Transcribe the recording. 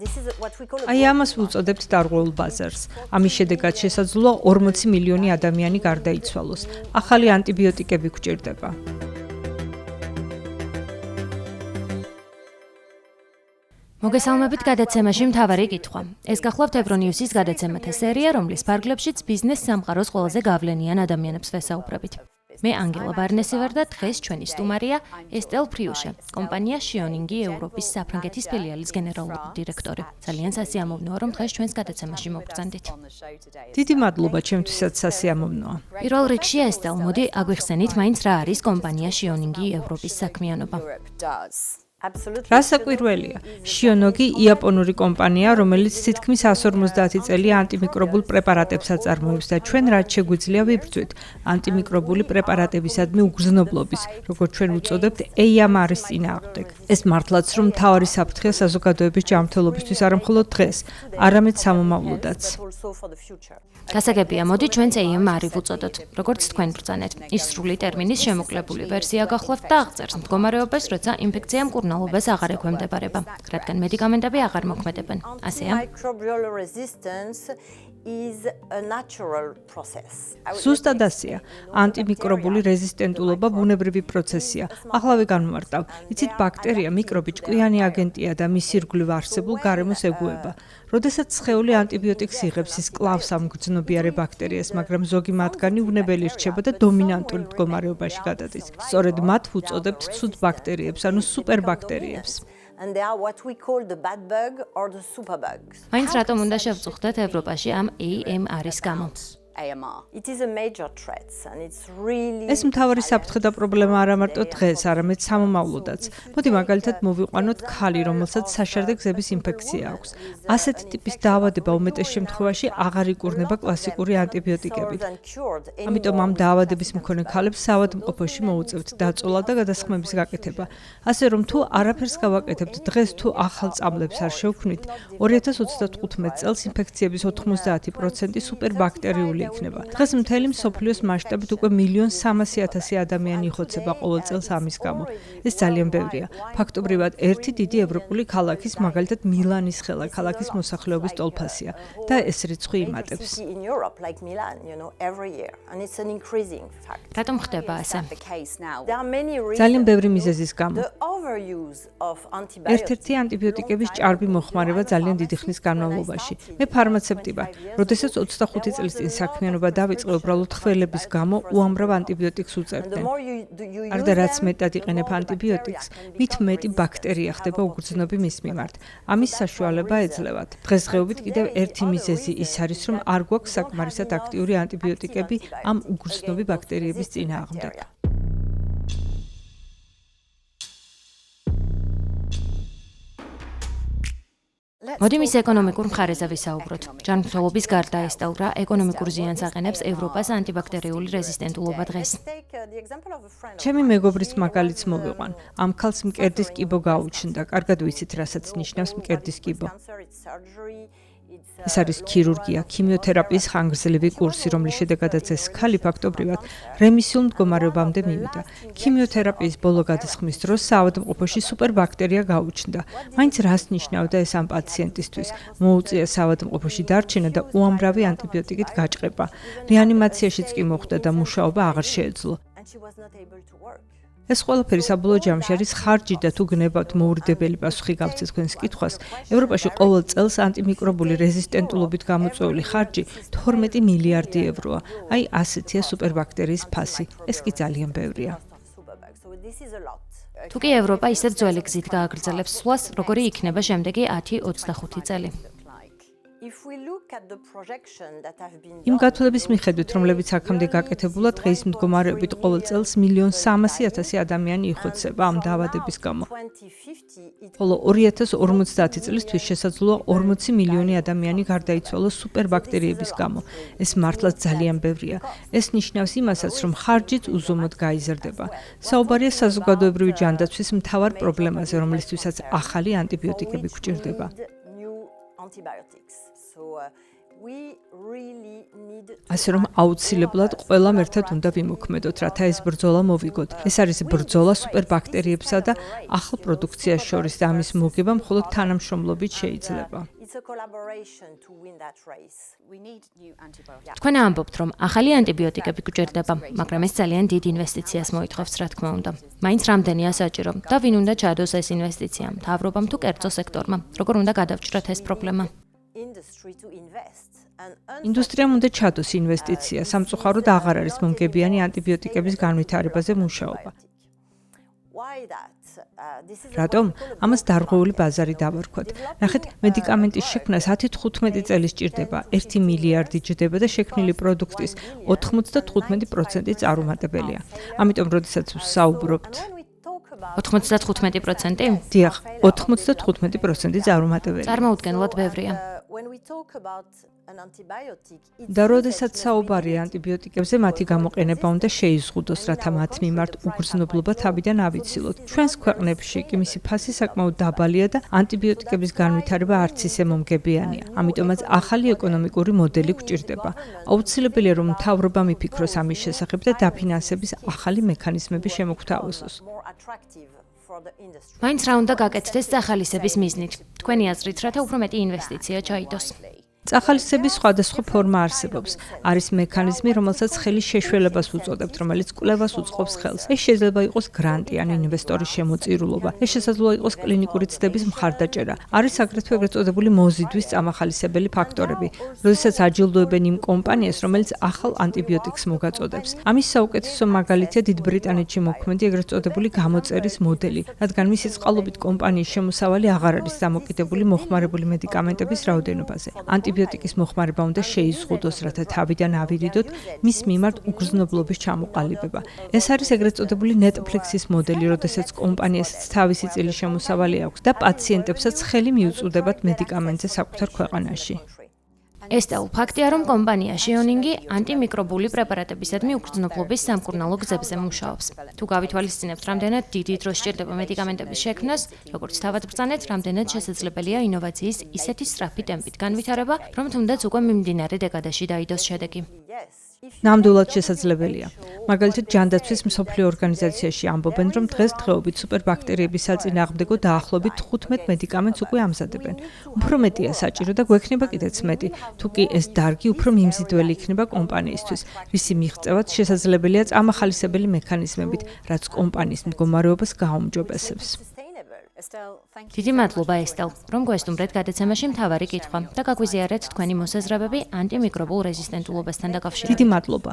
აი ამას ვუწოდებთ დარღვეულ ბაზარს. ამის შედეგად შესაძლოა 40 მილიონი ადამიანი გარდაიცვალოს. ახალი ანტიბიოტიკები გვჭირდება. მოგესალმებით გადაცემაში მთავარი კითხვა. ეს გახლავთ ევრონიუსის გადაცემათა სერია, რომლის ფარგლებშიც ბიზნეს სამყაროს ყველაზე გავლენიან ადამიანებს ვესაუბრებით. მე ანგელა ბარნესი ვარ და დღეს ჩვენი სტუმარია ესტელ ფრიუშე, კომპანია შიონინგი ევროპის საფრანგეთის ფილიალის გენერალური დირექტორი. ძალიან სასიამოვნოა, რომ დღეს ჩვენს გადაცემაში მოგბრძანდით. დიდი მადლობა, ჩემთვისაც სასიამოვნოა. პირველ რიგში ესტელ, მოდი აგვიხსენით, მაინც რა არის კომპანია შიონინგი ევროპის საქმიანობა. რა საკვირველია? შიონოგი იაპონური კომპანია, რომელიც თითქმის 150 წელი ანტიმიკრობულ პრეპარატებს აწარმოებს და ჩვენ რაც შეგვიძლია ვიბრძვით ანტიმიკრობული პრეპარატებისადმი უგრძნობლობის, როგორც ჩვენ ვუწოდებთ, AMR-ის წინააღმდეგ. ეს მართლაც რომ მთავარი საფრთხეა საზოგადოების ჯანმრთელობისთვის არა მხოლოდ დღეს, არამედ სამომავლოდაც. გასაგებია, მოდი ჩვენც AMR-ი ვუწოდოთ. როგორც თქვენ ბრძანეთ, ის სრული ტერმინის შემოკლებული ვერსია გახლავთ და აღწერს მდგომარეობას, როცა ინფექცია მკურნალობას აღარ ექვემდებარება, რადგან მედიკამენტები აღარ მოქმედებენ. ასეა. ზუსტად ასეა. ანტიმიკრობული რეზისტენტულობა ბუნებრივი პროცესია. ახლავე განმარტავ, იცით, ბაქტერია მიკრობი ჭკვიანი აგენტია და მის ირგვლივ არსებულ გარემოს ეგუება. როდესაც სხეული ანტიბიოტიკს იღებს, ის კლავს ამ გრძნობიარე ბაქტერიას, მაგრამ ზოგი მათგანი უნებელი რჩება და დომინანტურ მდგომარეობაში გადადის. სწორედ მათ ვუწოდებთ ცუდ ბაქტერიებს, ანუ სუპერბაქტერიებს. მაინც რატომ უნდა შევწუხდეთ ევროპაში ამ AMR-ის გამო? ეს მთავარი საფრთხე და პრობლემა არა მარტო დღეს, არამედ სამომავლოდაც. მოდი მაგალითად მოვიყვანოთ ქალი, რომელსაც საშარდე გზების ინფექცია აქვს. ასეთი ტიპის დაავადება უმეტეს შემთხვევაში აღარ იკურნება კლასიკური ანტიბიოტიკებით. ამიტომ ამ დაავადების მქონე ქალებს საავადმყოფოში მოუწევთ დაწოლა და გადასხმების გაკეთება. ასე რომ თუ არაფერს გავაკეთებთ დღეს, თუ ახალ წამლებს არ შევქმნით, 2035 წელს ინფექციების 90% სუპერბაქტერიული იქნება. დღეს მთელი მსოფლიოს მასშტაბით უკვე 1.3 მილიონი ადამიანი იხოცება ყოველ წელს ამის გამო. ეს ძალიან ბევრია. ფაქტობრივად ერთი დიდი ევროპული ქალაქის, მაგალითად მილანის ხელაქალაქის მოსახლეობის ტოლფასია და ეს რიცხვი იმატებს. რატომ ხდება ასე? ძალიან ბევრი მიზეზის გამო. ერთ-ერთი ანტიბიოტიკების ჭარბი მოხმარება ძალიან დიდი ხნის განმავლობაში. მე ფარმაცევტი ვარ. როდესაც 25 წლის წინ საქმიანობა დავიწყე, უბრალოდ ხველების გამო უამრავ ანტიბიოტიკს უწევდნენ. არდა რაც მეტად იყენებ ანტიბიოტიკს, მით მეტი ბაქტერია ხდება უგრძნობი მის მიმართ. ამის საშუალება ეძლევათ. დღესდღეობით კიდევ ერთი მიზეზი ის არის, რომ არ გვაქვს საკმარისად აქტიური ანტიბიოტიკები ამ უგრძნობი ბაქტერიების წინააღმდეგ. მოდი მის ეკონომიკურ მხარეზე ვისაუბროთ. ჯანმრთელობის გარდა ესტელ რა ეკონომიკურ ზიანს აყენებს ევროპას ანტიბაქტერიული რეზისტენტულობა დღეს? ჩემი მეგობრის მაგალითს მოვიყვან. ამ ქალს მკერდის კიბო გაუჩნდა. კარგად ვიცით, რასაც ნიშნავს მკერდის კიბო. ეს არის ქირურგია, ქიმიოთერაპიის ხანგრძლივი კურსი, რომლის შედეგადაც ეს ქალი ფაქტობრივად რემისიულ მდგომარეობამდე მივიდა. ქიმიოთერაპიის ბოლო გადასხმის დროს საავადმყოფოში სუპერბაქტერია გაუჩნდა. მაინც რას ნიშნავდა ეს ამ პაციენტისთვის? მოუწია საავადმყოფოში დარჩენა და უამრავი ანტიბიოტიკით გაჭყება. რეანიმაციაშიც კი მოხვდა და მუშაობა აღარ შეეძლო. ეს ყველაფერი საბოლოო ჯამში არის ხარჯი და თუ გნებავთ მოურიდებელი პასუხი გავცეთ თქვენს კითხვას, ევროპაში ყოველ წელს ანტიმიკრობული რეზისტენტულობით გამოწვეული ხარჯი 12 მილიარდი ევროა. აი ასეთია სუპერბაქტერიის ფასი. ეს კი ძალიან ბევრია. თუ კი ევროპა ისეთ ძველი გზით გააგრძელებს სვლას, როგორი იქნება შემდეგი 10-25 წელი? იმ გათვლების მიხედვით, რომლებიც აქამდე გაკეთებულა, დღეის მდგომარეობით ყოველ წელს 1.3 მილიონი ადამიანი იხოცება ამ დაავადების გამო. ხოლო 2050 წლისთვის შესაძლოა 40 მილიონი ადამიანი გარდაიცვალოს სუპერბაქტერიების გამო. ეს მართლაც ძალიან ბევრია. ეს ნიშნავს იმასაც, რომ ხარჯიც უზომოდ გაიზრდება. საუბარია საზოგადოებრივი ჯანდაცვის მთავარ პრობლემაზე, რომლისთვისაც ახალი ანტიბიოტიკები გვჭირდება. ასე რომ აუცილებლად ყველამ ერთად უნდა ვიმოქმედოთ, რათა ეს ბრძოლა მოვიგოთ. ეს არის ბრძოლა სუპერბაქტერიებსა და ახალ პროდუქციას შორის და ამის მოგება მხოლოდ თანამშრომლობით შეიძლება. თქვენ ამბობთ, რომ ახალი ანტიბიოტიკები გვჭირდება, მაგრამ ეს ძალიან დიდ ინვესტიციას მოითხოვს, რა თქმა უნდა. მაინც რამდენია საჭირო და ვინ უნდა ჩადოს ეს ინვესტიცია, მთავრობამ თუ კერძო სექტორმა? როგორ უნდა გადავჭრათ ეს პრობლემა? ინდუსტრიამ უნდა ჩადოს ინვესტიცია, სამწუხაროდ აღარ არის მომგებიანი ანტიბიოტიკების განვითარებაზე მუშაობა. რატომ? ამას დარღვეული ბაზარი დავარქვათ. ნახეთ, მედიკამენტის შექმნას 10-15 წელი სჭირდება, 1 მილიარდი ჯდება და შექმნილი პროდუქტის 95% წარუმატებელია. ამიტომ, როდესაც ვსაუბრობთ 95%? დიახ, 95% წარუმატებელია. წარმოუდგენლად ბევრია. და როდესაც საუბარია ანტიბიოტიკებზე, მათი გამოყენება უნდა შეიზღუდოს, რათა მათ მიმართ უგრძნობლობა თავიდან ავიცილოთ. ჩვენს ქვეყნებში კი მისი ფასი საკმაოდ დაბალია და ანტიბიოტიკების განვითარება არც ისე მომგებიანია. ამიტომაც ახალი ეკონომიკური მოდელი გვჭირდება. აუცილებელია, რომ მთავრობა მიფიქროს ამის შესახებ და დაფინანსების ახალი მექანიზმები შემოგთავაზოს. მაინც რა უნდა გაკეთდეს წახალისების მიზნით? თქვენი აზრით, რათა უფრო მეტი ინვესტიცია ჩაიდოს? წახალისების სხვადასხვა ფორმა არსებობს. არის მექანიზმი, რომელსაც ხელის შეშველებას უწოდებთ, რომელიც კვლევას უწყობს ხელს. ეს შეიძლება იყოს გრანტი ან ინვესტორის შემოწირულობა. ეს შესაძლოა იყოს კლინიკური ცდების მხარდაჭერა. არის აგრეთვე ეგრეთ წოდებული მოზიდვის წამახალისებელი ფაქტორები, როდესაც აჯილდოებენ იმ კომპანიას, რომელიც ახალ ანტიბიოტიკს მოგაწოდებს. ამის საუკეთესო მაგალითია დიდ ბრიტანეთში მოქმედი ეგრეთ წოდებული გამოწერის მოდელი, რადგან მისი წყალობით კომპანიის შემოსავალი აღარ არის დამოკიდებული მოხმარებული მედიკამენტების რაოდენობაზე. ანტიბიოტიკის მოხმარება უნდა შეიზღუდოს, რათა თავიდან ავირიდოთ მის მიმართ უგრძნობლობის ჩამოყალიბება. ეს არის ეგრეთ წოდებული Netflix-ის მოდელი, როდესაც კომპანიასაც თავისი წილი შემოსავალი აქვს და პაციენტებსაც ხელი მიუწვდებათ მედიკამენტზე საკუთარ ქვეყანაში. ესტელ, ფაქტია, რომ კომპანია Shioning-ი ანტიმიკრობული პრეპარატებისადმი უგრძნობლობის სამკურნალო გზებზე მუშაობს. თუ გავითვალისწინებთ, რამდენად დიდი დრო სჭირდება მედიკამენტების შექმნას, როგორც თავად ბრძანეთ, რამდენად შესაძლებელია ინოვაციის ისეთი სწრაფი ტემპით განვითარება, რომ თუნდაც უკვე მიმდინარე დეკადაში დაიდოს შედეგი. ნამდვილად შესაძლებელია. მაგალითად, ჯანდაცვის მსოფლიო ორგანიზაციაში ამბობენ, რომ დღესდღეობით სუპერბაქტერიების საწინააღმდეგო დაახლოებით 15 მედიკამენტს უკვე ამზადებენ. უფრო მეტია საჭირო და გვექნება კიდეც მეტი, თუ კი ეს დარგი უფრო მიმზიდველი იქნება კომპანიისთვის, რის მიღწევაც შესაძლებელია წამახალისებელი მექანიზმებით, რაც კომპანიის მდგომარეობას გააუმჯობესებს. დიდი მადლობა ესტელ, რომ გვესტუმრეთ გადაცემაში მთავარი კითხვა და გაგვიზიარეთ თქვენი მოსაზრებები ანტიმიკრობულ რეზისტენტულობასთან დაკავშირებით. დიდი მადლობა.